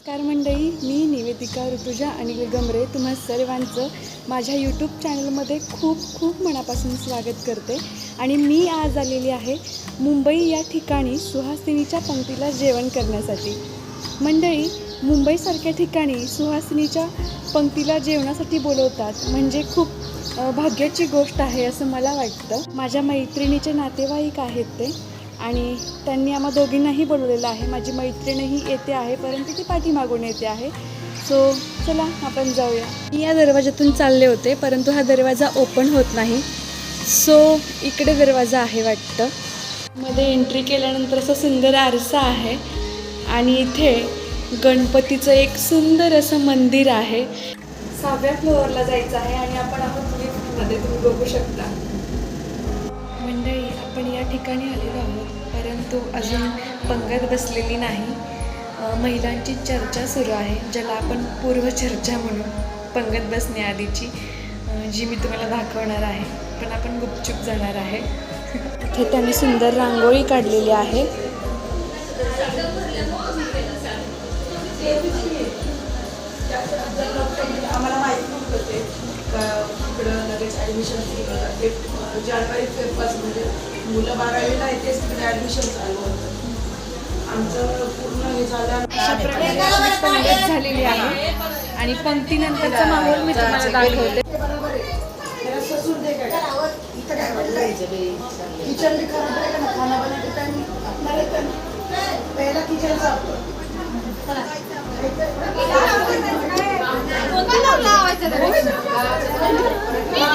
नमस्कार मंडळी, मी निवेदिका ऋतुजा अनिल गमरे तुम्हा सर्वांचं माझ्या यूट्यूब चॅनलमध्ये खूप खूप मनापासून स्वागत करते. आणि मी आज आलेली आहे मुंबई या ठिकाणी सुहासिनीच्या पंक्तीला जेवण करण्यासाठी. मंडळी, मुंबईसारख्या ठिकाणी सुहासिनीच्या पंक्तीला जेवणासाठी बोलवतात म्हणजे खूप भाग्याची गोष्ट आहे असं मला वाटतं. माझ्या मैत्रिणीचे नातेवाईक आहेत ते, आणि त्यांनी आम्हा दोघींनाही बोलवलेलं आहे. माझी मैत्रीणही येते आहे, परंतु ती पाठीमागून येते आहे. सो चला आपण जाऊया. मी या दरवाजातून चालले होते, परंतु हा दरवाजा ओपन होत नाही. सो इकडे दरवाजा आहे वाटतं. मध्ये एंट्री केल्यानंतर असं सुंदर आरसा आहे आणि इथे गणपतीचं एक सुंदर असं मंदिर आहे. 6व्या फ्लोअरला जायचं आहे आणि आपण आहोत लिफ्टमध्ये, तुम्ही बघू शकता. मंडळी, आपण या ठिकाणी आलेलो आहोत, परंतु अजून पंगत बसलेली नाही. महिलांची चर्चा सुरू आहे, ज्याला आपण पूर्वचर्चा म्हणू, पंगत बसण्याआधीची, जी मी तुम्हाला दाखवणार आहे. पण आपण गुपचूप जाणार आहे. इथे त्यांनी सुंदर रांगोळी काढलेली आहे. आम्हाला माहिती नव्हतं ते तिकडं लगेच ॲडमिशन जानेवारी फेब्रुवारीमध्ये मुलं 12वीला आहे, तेच तिकडे ॲडमिशन चालू होतं. आमचं पूर्ण हे झालं. पंगत झालेली आहे आणि पंक्तीनंतरचा माहोल मी तुम्हाला दाखवते. ससून दे काय इथं काय किचन भी खराब आहे ना, खाना बनाने टाइम पहिला किचनचा लावायचं